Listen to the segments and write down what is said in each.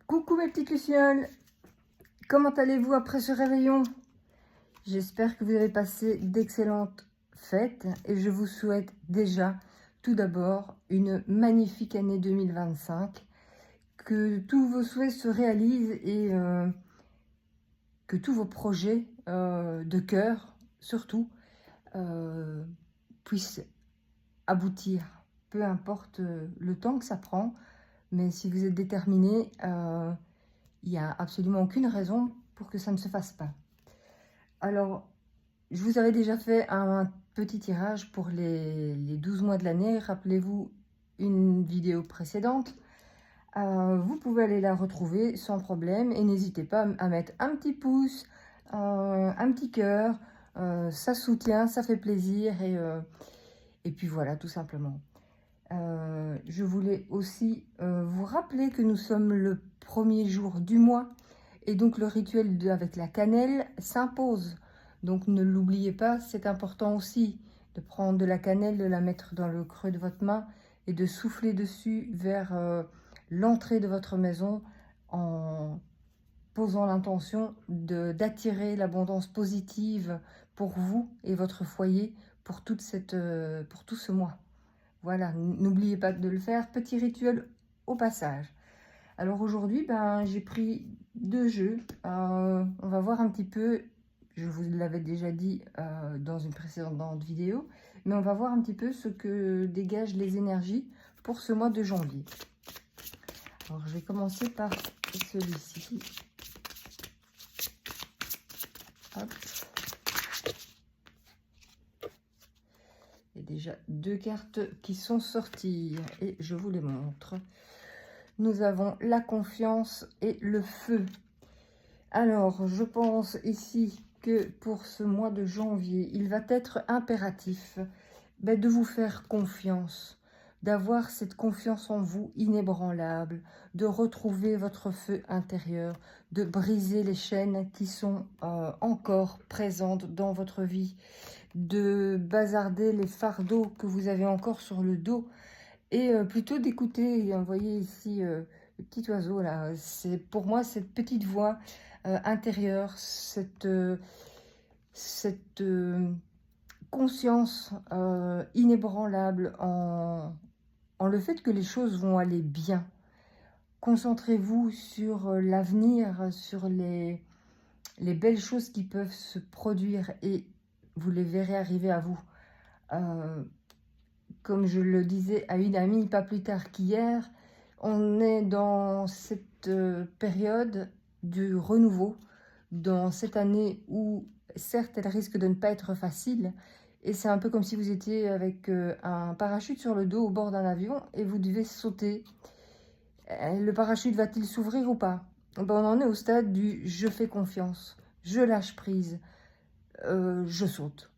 Coucou mes petites lucioles, comment allez-vous après ce réveillon? J'espère que vous avez passé d'excellentes fêtes et je vous souhaite déjà tout d'abord une magnifique année 2025, que tous vos souhaits se réalisent et que tous vos projets de cœur surtout puissent aboutir, peu importe le temps que ça prend, mais si vous êtes déterminé, il n'y a absolument aucune raison pour que ça ne se fasse pas. Alors, je vous avais déjà fait un petit tirage pour les 12 mois de l'année. Rappelez-vous une vidéo précédente. Vous pouvez aller la retrouver sans problème et n'hésitez pas à mettre un petit pouce, un petit cœur. Ça soutient, ça fait plaisir et puis voilà, tout simplement. Je voulais aussi vous rappeler que nous sommes le premier jour du mois et donc le rituel avec la cannelle s'impose. Donc ne l'oubliez pas, c'est important aussi de prendre de la cannelle, de la mettre dans le creux de votre main et de souffler dessus vers l'entrée de votre maison en posant l'intention d'attirer l'abondance positive pour vous et votre foyer pour tout ce mois. Voilà, n'oubliez pas de le faire. Petit rituel au passage. Alors aujourd'hui, j'ai pris deux jeux. On va voir un petit peu, je vous l'avais déjà dit dans une précédente vidéo, mais on va voir un petit peu ce que dégagent les énergies pour ce mois de janvier. Alors je vais commencer par celui-ci. Hop. Il y a déjà deux cartes qui sont sorties et je vous les montre. Nous avons la confiance et le feu. Alors, je pense ici que pour ce mois de janvier, il va être impératif de vous faire confiance, d'avoir cette confiance en vous inébranlable, de retrouver votre feu intérieur, de briser les chaînes qui sont encore présentes dans votre vie, de bazarder les fardeaux que vous avez encore sur le dos et plutôt d'écouter. Vous voyez ici le petit oiseau là, c'est pour moi cette petite voix intérieure, cette conscience inébranlable en le fait que les choses vont aller bien. Concentrez-vous sur l'avenir, sur les belles choses qui peuvent se produire et vous les verrez arriver à vous. Comme je le disais à une amie pas plus tard qu'hier, on est dans cette période du renouveau, dans cette année où, certes, elle risque de ne pas être facile, et c'est un peu comme si vous étiez avec un parachute sur le dos au bord d'un avion et vous devez sauter. Le parachute va-t-il s'ouvrir ou pas? On en est au stade du « je fais confiance », je lâche prise, je saute.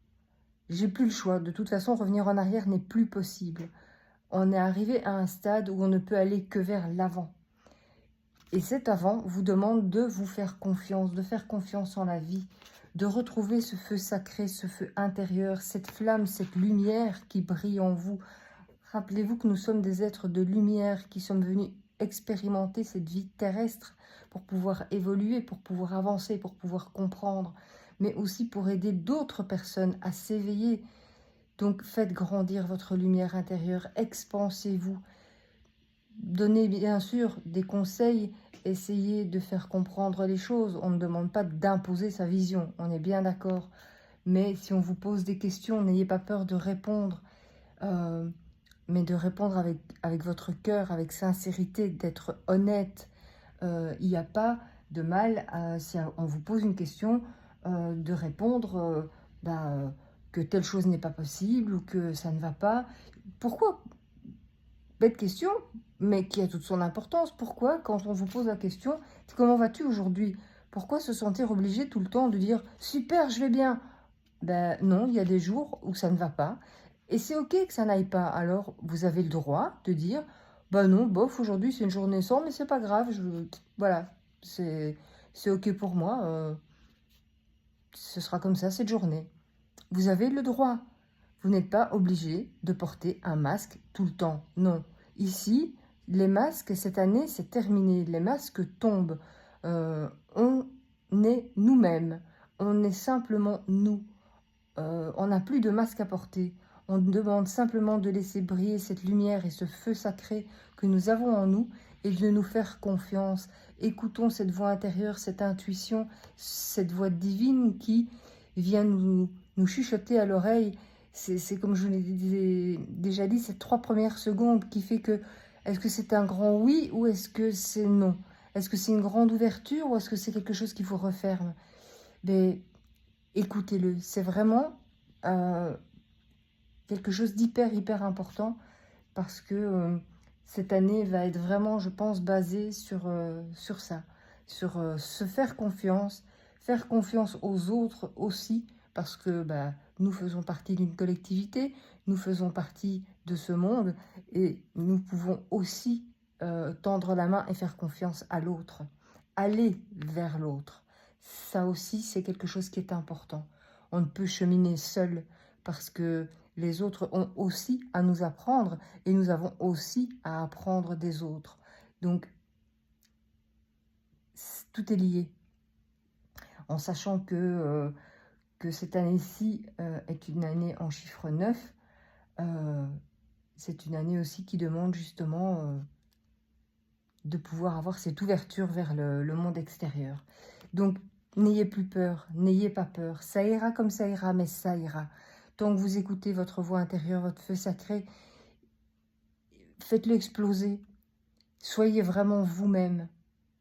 J'ai plus le choix. De toute façon, revenir en arrière n'est plus possible. On est arrivé à un stade où on ne peut aller que vers l'avant. Et cet avant vous demande de vous faire confiance, de faire confiance en la vie, de retrouver ce feu sacré, ce feu intérieur, cette flamme, cette lumière qui brille en vous. Rappelez-vous que nous sommes des êtres de lumière qui sommes venus expérimenter cette vie terrestre pour pouvoir évoluer, pour pouvoir avancer, pour pouvoir comprendre, mais aussi pour aider d'autres personnes à s'éveiller. Donc faites grandir votre lumière intérieure, expansez-vous, donnez bien sûr des conseils, essayez de faire comprendre les choses. On ne demande pas d'imposer sa vision, on est bien d'accord. Mais si on vous pose des questions, n'ayez pas peur de répondre, mais de répondre avec votre cœur, avec sincérité, d'être honnête. Il n'y a pas de mal, si on vous pose une question, de répondre que telle chose n'est pas possible ou que ça ne va pas. Pourquoi? Bête question, mais qui a toute son importance. Pourquoi, quand on vous pose la question, comment vas-tu aujourd'hui? Pourquoi se sentir obligé tout le temps de dire « super, je vais bien ». Non, il y a des jours où ça ne va pas. Et c'est ok que ça n'aille pas. Alors, vous avez le droit de dire « non, bof, aujourd'hui c'est une journée sans, mais c'est pas grave. Voilà, c'est ok pour moi. Ce sera comme ça cette journée. » Vous avez le droit. Vous n'êtes pas obligé de porter un masque tout le temps. Non. Ici, Les masques, cette année, c'est terminé. Les masques tombent. On est nous-mêmes. On est simplement nous. On n'a plus de masque à porter. On demande simplement de laisser briller cette lumière et ce feu sacré que nous avons en nous et de nous faire confiance. Écoutons cette voix intérieure, cette intuition, cette voix divine qui vient nous chuchoter à l'oreille. C'est comme je vous l'ai déjà dit, ces 3 premières secondes qui fait que est-ce que c'est un grand oui ou est-ce que c'est non? Est-ce que c'est une grande ouverture ou est-ce que c'est quelque chose qui vous referme? Mais écoutez-le, c'est vraiment quelque chose hyper important parce que cette année va être vraiment, je pense, basée sur ça, sur se faire confiance aux autres aussi, parce que nous faisons partie d'une collectivité, nous faisons partie de ce monde et nous pouvons aussi tendre la main et faire confiance à l'autre, aller vers l'autre. Ça aussi, c'est quelque chose qui est important. On ne peut cheminer seul parce que les autres ont aussi à nous apprendre et nous avons aussi à apprendre des autres. Donc, tout est lié. En sachant que cette année-ci est une année en chiffre 9, c'est une année aussi qui demande justement de pouvoir avoir cette ouverture vers le monde extérieur. Donc, n'ayez plus peur, n'ayez pas peur. Ça ira comme ça ira, mais ça ira. Tant que vous écoutez votre voix intérieure, votre feu sacré, faites-le exploser. Soyez vraiment vous-même.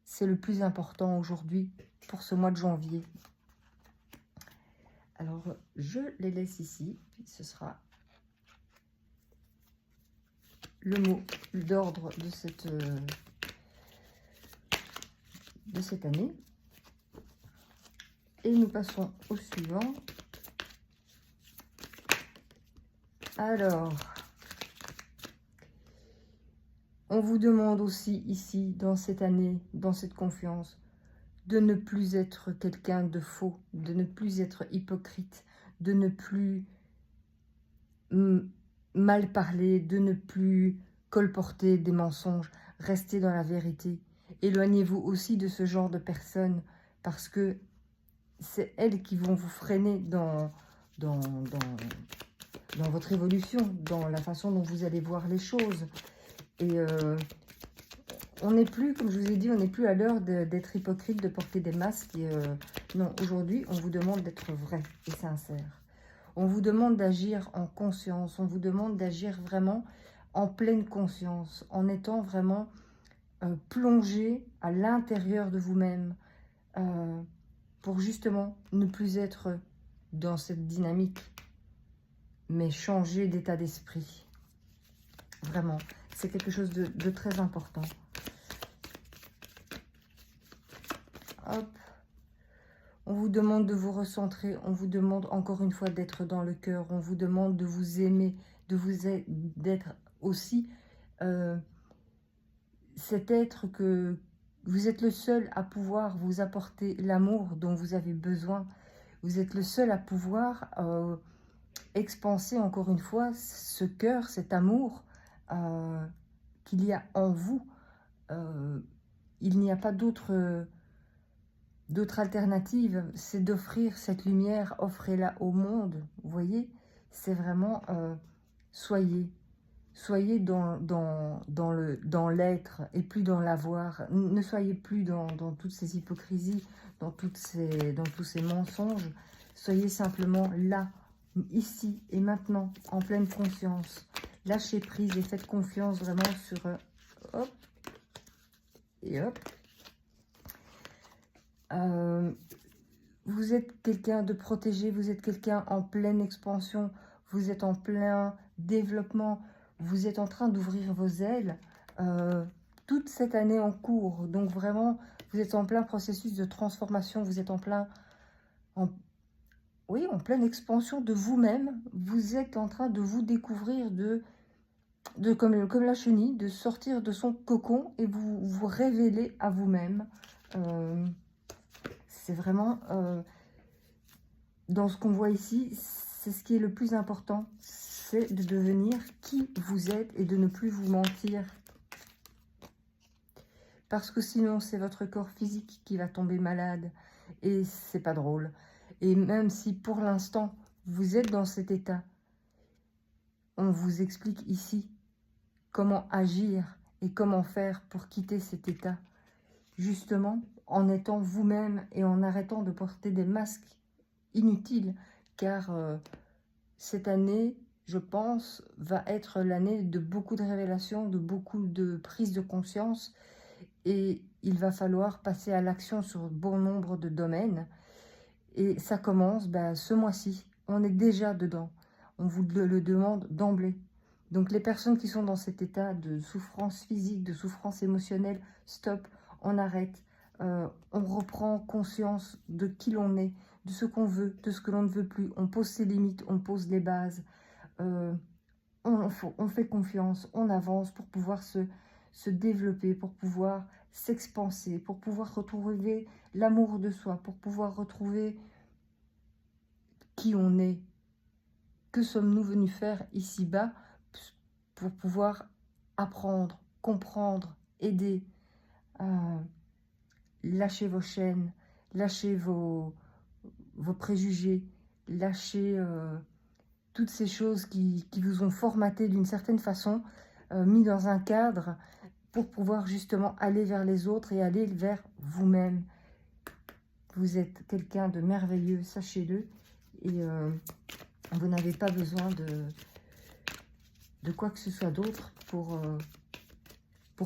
C'est le plus important aujourd'hui pour ce mois de janvier. Alors, je les laisse ici. Ce sera le mot d'ordre de cette année. Et nous passons au suivant. Alors, on vous demande aussi ici, dans cette année, dans cette confiance, de ne plus être quelqu'un de faux, de ne plus être hypocrite, de ne plus mal parler, de ne plus colporter des mensonges, restez dans la vérité. Éloignez-vous aussi de ce genre de personnes parce que c'est elles qui vont vous freiner dans votre évolution, dans la façon dont vous allez voir les choses. Et on n'est plus, comme je vous ai dit, on n'est plus à l'heure d'être hypocrite, de porter des masques. Et, non, aujourd'hui, on vous demande d'être vrai et sincère. On vous demande d'agir en conscience, on vous demande d'agir vraiment en pleine conscience, en étant vraiment plongé à l'intérieur de vous-même, pour justement ne plus être dans cette dynamique, mais changer d'état d'esprit. Vraiment, c'est quelque chose de très important. Hop. On vous demande de vous recentrer, on vous demande encore une fois d'être dans le cœur, on vous demande de vous aimer, d'être aussi cet être que vous êtes le seul à pouvoir vous apporter l'amour dont vous avez besoin. Vous êtes le seul à pouvoir expanser encore une fois ce cœur, cet amour qu'il y a en vous. Il n'y a pas d'autre alternative, c'est d'offrir cette lumière, offrez-la au monde, vous voyez. C'est vraiment, soyez dans l'être et plus dans l'avoir. Ne soyez plus dans toutes ces hypocrisies, dans tous ces mensonges. Soyez simplement là, ici et maintenant, en pleine conscience. Lâchez prise et faites confiance vraiment sur hop et hop. Vous êtes quelqu'un de protégé, vous êtes quelqu'un en pleine expansion, vous êtes en plein développement, vous êtes en train d'ouvrir vos ailes toute cette année en cours. Donc vraiment, vous êtes en plein processus de transformation, vous êtes en pleine expansion de vous-même. Vous êtes en train de vous découvrir comme la chenille, de sortir de son cocon et vous révéler à vous-même. C'est vraiment, dans ce qu'on voit ici, c'est ce qui est le plus important, c'est de devenir qui vous êtes et de ne plus vous mentir. parce que sinon c'est votre corps physique qui va tomber malade et c'est pas drôle. Et même si pour l'instant vous êtes dans cet état, on vous explique ici comment agir et comment faire pour quitter cet état, justement en étant vous-même et en arrêtant de porter des masques inutiles, car cette année, je pense, va être l'année de beaucoup de révélations, de beaucoup de prise de conscience, et il va falloir passer à l'action sur bon nombre de domaines. Et ça commence ce mois-ci, on est déjà dedans, on vous le demande d'emblée. Donc les personnes qui sont dans cet état de souffrance physique, de souffrance émotionnelle, stop, on arrête, on reprend conscience de qui l'on est, de ce qu'on veut, de ce que l'on ne veut plus, on pose ses limites, on pose les bases, on fait confiance, on avance pour pouvoir se développer, pour pouvoir s'expanser, pour pouvoir retrouver l'amour de soi, pour pouvoir retrouver qui on est, que sommes-nous venus faire ici-bas pour pouvoir apprendre, comprendre, aider, lâcher vos chaînes, lâcher vos préjugés, lâcher toutes ces choses qui vous ont formaté d'une certaine façon, mis dans un cadre pour pouvoir justement aller vers les autres et aller vers vous-même. Vous êtes quelqu'un de merveilleux, sachez-le, et vous n'avez pas besoin de quoi que ce soit d'autre pour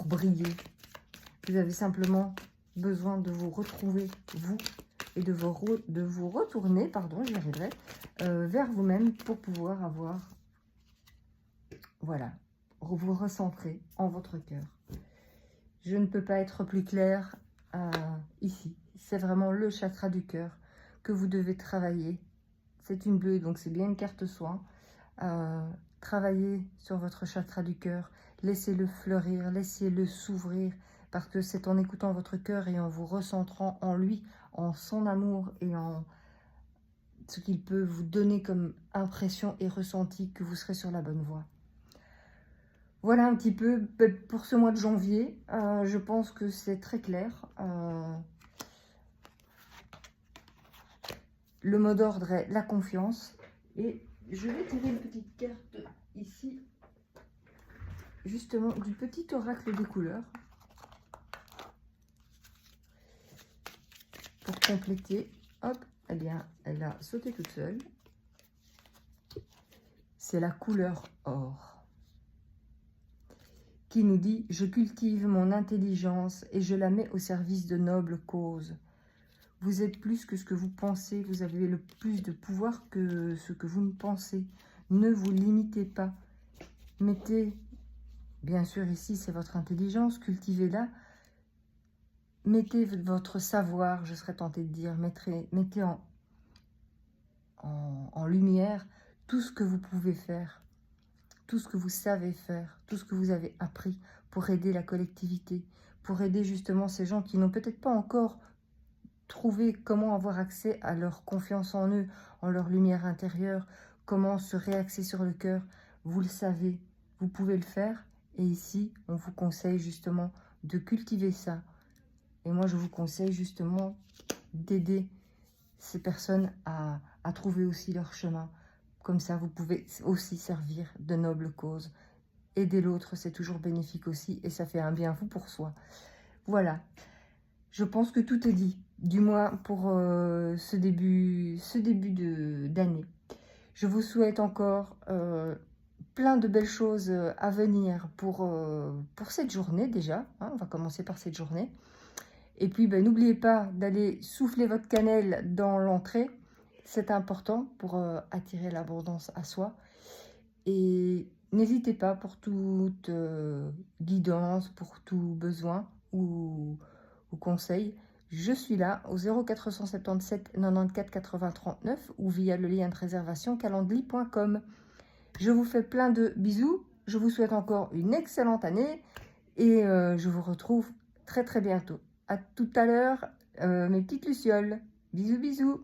briller. Vous avez simplement besoin de vous retrouver, vous, et de vous retourner, pardon, j'y arriverai, vers vous-même pour pouvoir avoir, voilà, vous recentrer en votre cœur. Je ne peux pas être plus claire ici. C'est vraiment le chakra du cœur que vous devez travailler. C'est une bleue, donc c'est bien une carte soin. Travaillez sur votre chakra du cœur. Laissez-le fleurir, laissez-le s'ouvrir, parce que c'est en écoutant votre cœur et en vous recentrant en lui, en son amour et en ce qu'il peut vous donner comme impression et ressenti que vous serez sur la bonne voie. Voilà un petit peu pour ce mois de janvier. Je pense que c'est très clair. Le mot d'ordre est la confiance. Et je vais tirer une petite carte ici, justement du petit oracle des couleurs. Pour compléter, hop, eh bien, elle a sauté toute seule. C'est la couleur or, qui nous dit « Je cultive mon intelligence et je la mets au service de nobles causes. Vous êtes plus que ce que vous pensez, vous avez le plus de pouvoir que ce que vous ne pensez. Ne vous limitez pas. Mettez, bien sûr ici c'est votre intelligence, cultivez-la. Mettez votre savoir, je serais tentée de dire, mettez en lumière tout ce que vous pouvez faire, tout ce que vous savez faire, tout ce que vous avez appris pour aider la collectivité, pour aider justement ces gens qui n'ont peut-être pas encore trouvé comment avoir accès à leur confiance en eux, en leur lumière intérieure, comment se réaxer sur le cœur. Vous le savez, vous pouvez le faire. Et ici, on vous conseille justement de cultiver ça. Et moi, je vous conseille justement d'aider ces personnes à trouver aussi leur chemin. Comme ça, vous pouvez aussi servir de nobles causes. Aider l'autre, c'est toujours bénéfique aussi et ça fait un bien fou pour soi. Voilà, je pense que tout est dit, du moins pour ce début d'année. Je vous souhaite encore plein de belles choses à venir pour cette journée déjà. Hein, on va commencer par cette journée. Et puis, n'oubliez pas d'aller souffler votre cannelle dans l'entrée. C'est important pour attirer l'abondance à soi. Et n'hésitez pas pour toute guidance, pour tout besoin ou conseil. Je suis là au 0477 94 80 39 ou via le lien de réservation calendly.com. Je vous fais plein de bisous. Je vous souhaite encore une excellente année et je vous retrouve très très bientôt. À tout à l'heure, mes petites lucioles. Bisous, bisous.